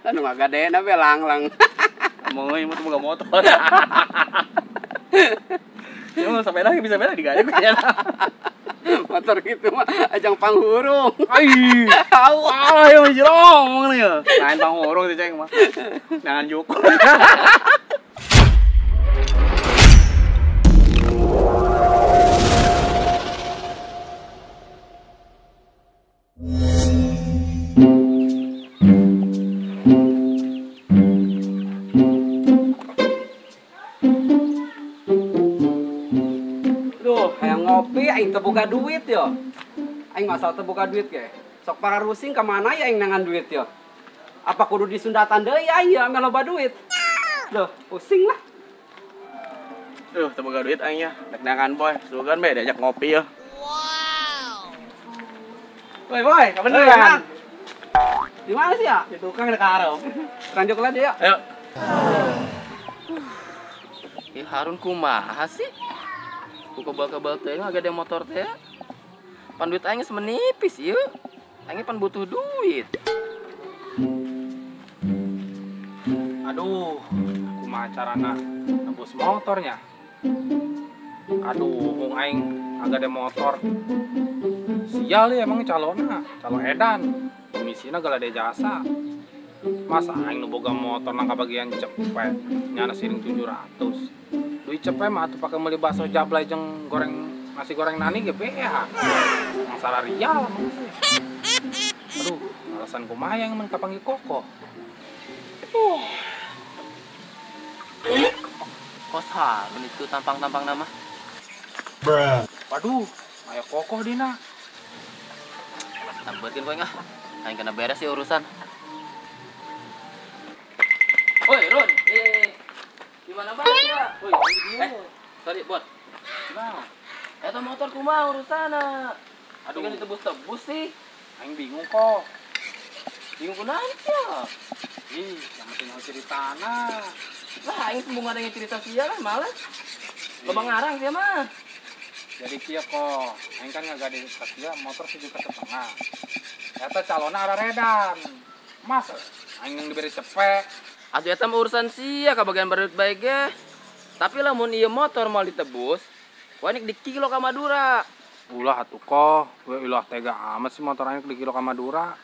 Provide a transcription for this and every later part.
Anu gade na belanglang. Mau imut boga motor. Ya mau sampai lagi bisa bela digaya gue ya. Motor gitu mah ajang panghurung. Ai. Wah, yang jerong nih ya. Lain panghurung sih ceng mah. Jangan joko. Duh, hayang ngopi aing teu boga duit yo. Aing masal teu boga duit ge. Sok para rusing ka mana ya aing nangan duit yo? Apa kudu di Sundatan deui aing ya ame loba duit? Duh, pusing lah. Duh, teu boga duit aing ya. Deg-degan boy, sugan be diajak ngopi ya. Boy, kapan dulu ya? Di mana sih ya? Di tukang ada karo. Ranjok lah dia. Ayo. Ih Harun kumaha sih? Ku kebal-kebal teh agak ada motor teh. Pan duit aing semenipis ieu. Aing pan butuh duit. Aduh, kumaha carana nebus motornya? Aduh, wong aing agak ada motor. Sial ya emang calon edan. Komisina gala ada jasa. Masa aing nu boga motor nang kabagian cepet, nyana siring 700. Duit cepet mah atuh pake meuli bakso jablay jeung goreng nasi goreng nani ge bea. Masalah rial. Aduh, alasan kumaha yang men kapanggil kokoh. Kos Harun itu tampang-tampang nama. Waduh, aya kokoh dina. Tambetin kowe ngah. Aing kena beres ya urusan. Woi, Ron. Gimana banget ya? Woi, sorry, Bot. Nah, Eta motor kumaha urusana? Aduh kan ditebus-tebus sih. aing bingung kok. Bingung kunaon sia? Ih, yang penting ceritana. Lah aing sembung ada yang cerita sia lah malah. Loba ngarang sia mah. Jadi kia kok, aing kan nggak ada dia motor 7,5. Eta calona arah redan. Mas, aing yang diberi cepet. Atuh eta mah urusan sia kabagian baru baik ge. Tapi lamun ieu motor mau ditebus, wanik di kilo ka Madura. Ulah atuh kok, gue ulah tega amat sih motor aing di kilo ka Madura.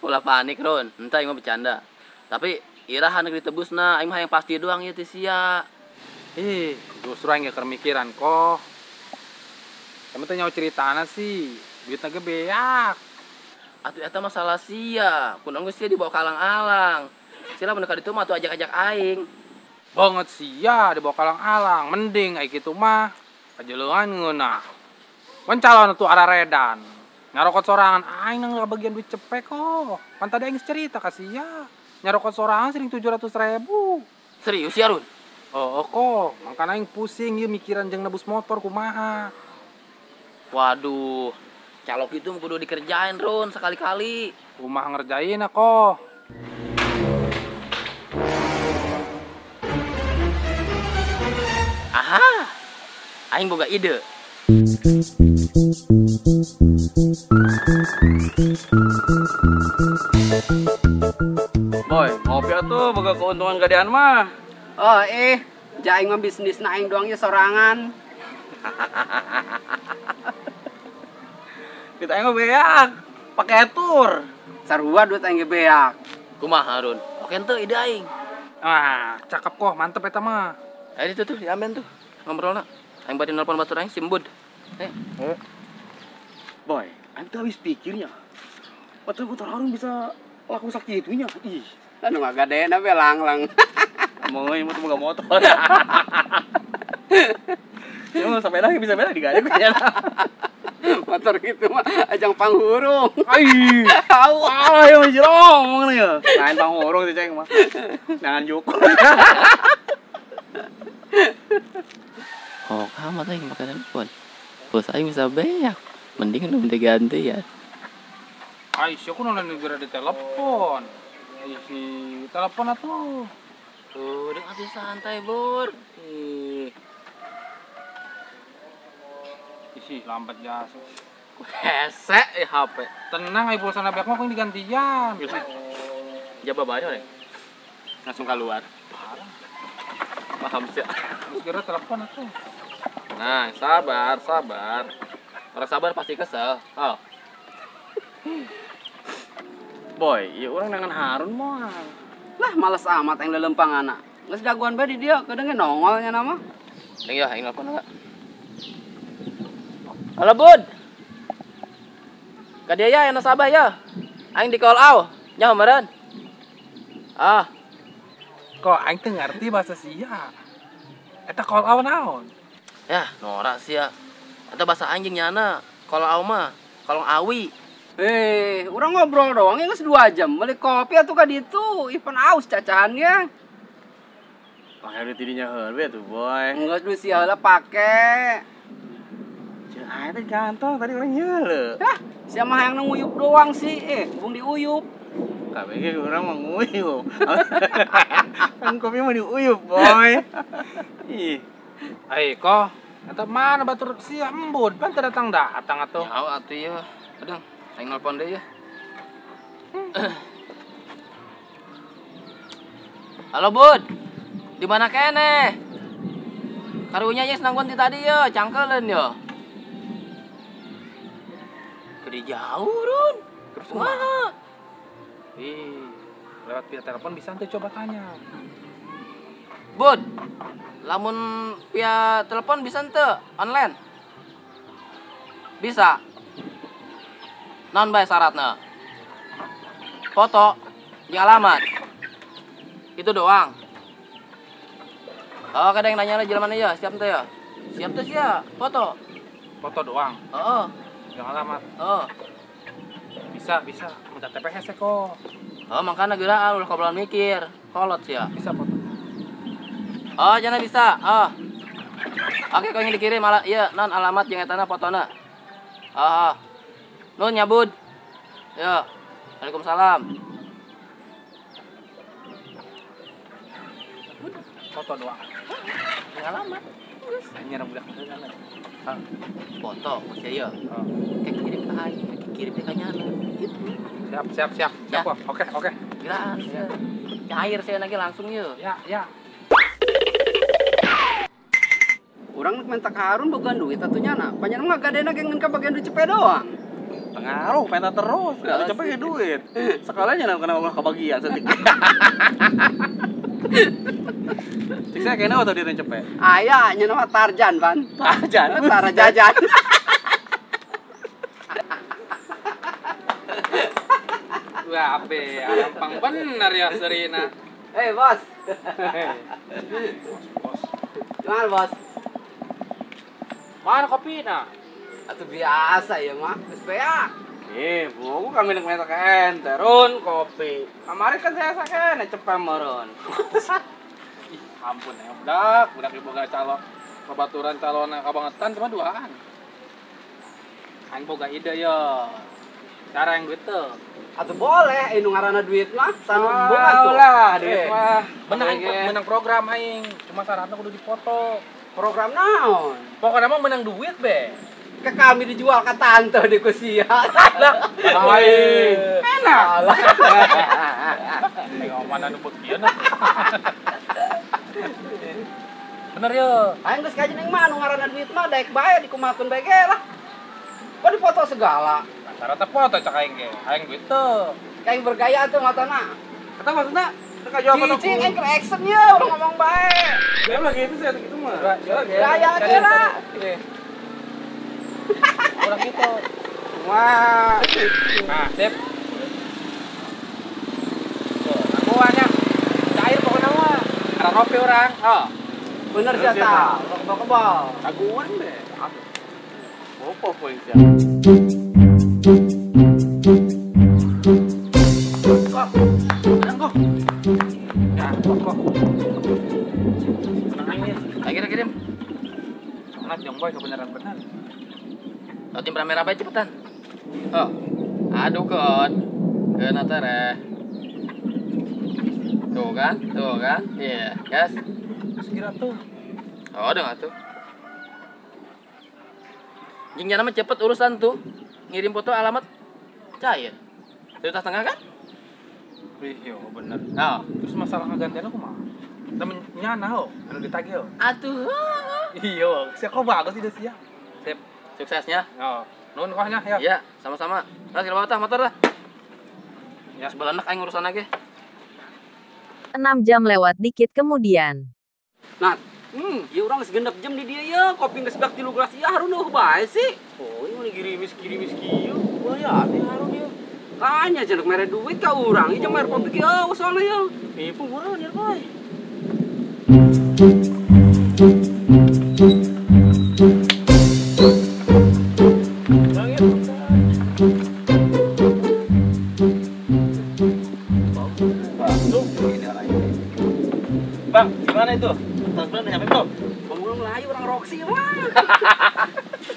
Ulah panik Ron, entah aing mah bercanda. Tapi irahan ditebus na, aing mah yang pasti doang ieu teh sia. Justru aing ge kemikiran kok. Kamu teh nyawa ceritana sih, duitna ge beak. Atuh eta masalah sia, kunaon geus sia dibawa ka alang-alang. Sila mun ka ditu mah atuh ajak-ajak aing. Banget sia dibawa kalang-alang, mending kayak gitu mah kajeleuan ngeunah. Kan calon tuh arah redan. Nyarokot sorangan aing nang bagian duit cepet kok. Pan tadi aing cerita ka sia. Nyarokot sorangan sering 700.000. Serius ya Run? Oh kok, makanya aing pusing ieu mikiran jeung nebus motor kumaha. Waduh, calok itu kudu dikerjain Run sekali-kali. Kumaha ngerjain kok. Aha, aing boga ide. Boy, ngopi atuh boga keuntungan gadean mah. Oh, aing mah bisnis na aing doang ya sorangan. Kita aing mah beak, pakai tur. Sarua duit aing ge beak. Kumaha Run? Oke ente ide aing. Ah, cakep kok, mantep eta mah. Ayo itu tuh, diambil tuh. Ngobrolna. Aing bari nelpon batur aing simbud. Boy, aing teh habis pikirnya. Motor Harun bisa laku sakitunya. Ih, Anu gade na belanglang. mau imut boga motor. Ya mau sampai lagi bisa bela digaya gue ya. Motor gitu mah ajang panghurung. Ai. Wah, yang jerong nih ya. Lain panghurung sih ceng mah. Jangan joko. Oh, kamu teh pakai telepon. Bos aing bisa beak. Mending lu minta ganti ya. Ai, siapa nona negara di telepon. Si telepon atuh. Tuh, udah atuh santai, Bor. Isi lambat jasa. Hesek HP. Tenang, ai pulsa beak mah kong digantian. Jawab banyak deh. Langsung keluar. Paham sih. Segera telepon atuh. Nah, sabar. Orang sabar pasti kesel. Oh. Boy, ya orang dengan Harun moal. Lah males amat yang lelempang anak. Nges jagoan bae di dia, kadang nongolnya nama. Ning ya, aing nelpon enggak? Halo, Bud. Ka dia ya, enak sabah ya. Aing di call out. Nya meureun. Ah, Kok aing teu ngarti bahasa sia. Eta call out naon? ya, norak sih ya. Eta bahasa anjing nyana. Kalau au mah, kalau awi. Orang ngobrol doang ya nges 2 jam. Beli kopi atuh ka ditu, ipan aus cacahannya. Makanya duit dirinya heureul tuh, boy. Enggak duit sia heula pake. Cek aya teh gantong tadi orang nyeuleuh. Hah, sia mah yang nguyup doang sih. Bung diuyup. Kabeh orang mah nguyup. Kan kopi mah diuyup, boy. Ih, Kok eta mana batur sia embut pan teu datang atuh. Ya, atuh ya. Kadang aing nelpon deui ya. Halo, Bud. Di mana kene? Karunya nya senangkeun ti tadi ya, cangkeleun ya. Gede jauh, Run. Terus kumaha? Lewat via telepon bisa teu coba tanya. Bud, lamun via telepon bisa ente online? Bisa. Non bae syaratna. Foto, jeung alamat. Itu doang. Oh, kadang nanya lah jelema ya, siap teh ya? Siap teh sia, foto. Foto doang, Heeh. yang alamat. Heeh. Bisa. Minta TPS kok. Oh, makana geura ulah kobrolan mikir. Kolot sia. Bisa foto. Oh, jangan bisa. Oh. Oke, kau yang dikirim iya, non alamat jeung etana fotona. Oh. Nun nyabud. Ya. Waalaikumsalam. Foto doang. Yang alamat. Nyerang budak kan. Foto masih ya. Oh. Kayak kirim ke aing, kayak kirim ke nyana. Gitu. Siap. Ya. Kok. Oke. Giraan. Ya. Cair saya lagi langsung ya. Ya. Orang minta ke Harun bogan duit atunya na. Panjang mah gadena gengen ka bagian duit cepet doang. pengaruh penta terus. Enggak cepet ge duit. Sekolahnya kena ulah kebagian sedikit. Cik saya kena atau dia cepet? Aya nya nama Tarjan, Pan. Tarjan. Tarajajan. Wah, ape, alampang bener ya Serina. Bos. Bos. Gimana, Bos? Mana kopinya? Atuh biasa ya mah, geus beak. Buku kami nak minta kain, terun kopi. Kemarin kan saya sakene cepet meureun. Ih, ampun ya, budak ibu gak calon. Kebaturan calon kabangetan cuma duaan. Aing boga ide ya. Cara yang gitu. Atuh boleh, nu ngaranna duit mah sanu embung Ah, atuh. lah, duit mah. Menang program aing. Cuma syaratnya kudu dipoto. Program naon? Pokoknya mah menang duit be. Ke kami dijual ke tante di kusia. Aing. Enak. Tengok mana nu begian. Bener ya. Aing geus kaji ning mah nu ngaranna duit mah daek bae dikumakeun bae ge lah. Kok dipoto segala? Syaratnya foto cak aing ge. Aing duit teu. Kayak bergaya tuh matana. Kata maksudnya teka jawab foto. Cicing yang ke action ya, udah ngomong baik. Dia lagi itu saya gitu mah. Gaya aja lah. Udah gitu. Wah. Nah, sip. Tuh, aku banyak. Cair pokoknya mah. Ada kopi orang. Oh. Bener sih ta. Kebal-kebal. Taguan deh. Apa poin sih? Ya, kok. Menang aing nih. Kirim. Anak jongboy kebenaran benar. Tim rame-rame cepetan. Oh. Aduh kon. Kena tere. Tuh kan? Iya, yes. Sekira tuh. Oh, udah nggak tuh. Jing jana mah cepet urusan tuh. Ngirim foto alamat cair. 1,5 juta kan? Iya bener. Oh. Terus masalah ngegantian aku mah. Temennya nah, anu ditagih. Atuh. Iya, siapa kok bagus sih sia. Sip. Suksesnya. Oh, nun kohnya ya. Iya, sama-sama. Nah, sila bawa tah motor dah. Ya. Sebelah anak aing urusan lagi. 6 jam lewat dikit kemudian. Nah, ya orang segenap jam di dia ya, kopi nggak sebak 3 gelas ya harus noh bae sih. Oh, ini kirimis kieu. Wah ya, ati harus dia. Tanya cenah mere duit ka urang, ieu mere kopi kieu soalnya ya. Ibu murah dia, boy. Bang, gimana itu? Transferan udah nyampe belum? Ngomong Melayu orang Roxy mah.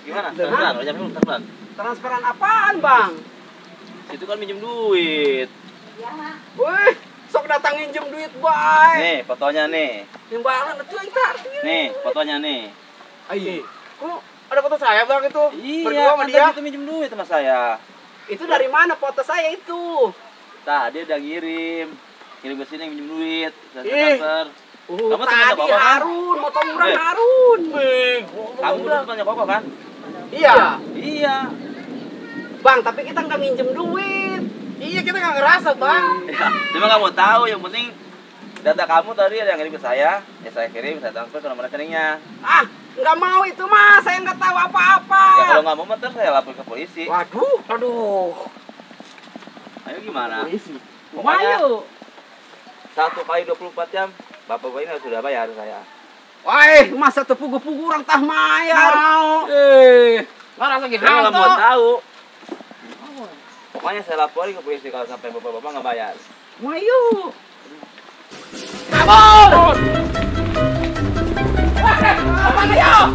Gimana? Transferan udah nyampe belum? Transferan? Transferan apaan, Bang? Situ kan minjem duit. Wih, sok datang minjem duit bae. Nih, fotonya nih. Timbalan itu yang tadi. Nih, fotonya nih. Ai. Kok ada foto saya, Bang, itu? Iya, Berdua sama kan dia. tadi Itu minjem duit sama saya. Itu dari mana foto saya itu? Tadi udah ngirim. Kirim ke sini yang minjem duit. Saya Ih. transfer. Kamu temannya Tadi Koko kan? Harun, motor urang Eh. Harun. Kamu udah temannya Koko kan? Iya. Iya. Bang, tapi kita nggak minjem duit. Iya, kita nggak ngerasa, Bang. Cuma kamu tahu, yang penting data kamu tadi ada yang kirim ke saya. Ya saya kirim, saya transfer ke nomor rekeningnya. Ah, nggak mau itu mah, saya nggak tahu apa-apa. Ya kalau nggak mau ntar saya lapor ke polisi. Waduh. Ayo gimana? Polisi. Pokoknya Mayu. 1 kali 24 jam, bapak ini sudah bayar saya. Wah, masa tepugu-pugu orang tah mayar. Mau. Nggak rasa Saya nggak mau tahu. Pokoknya saya laporin ke polisi kalau sampai bapak-bapak nggak bayar. Mayu. Kabur. Apa ya?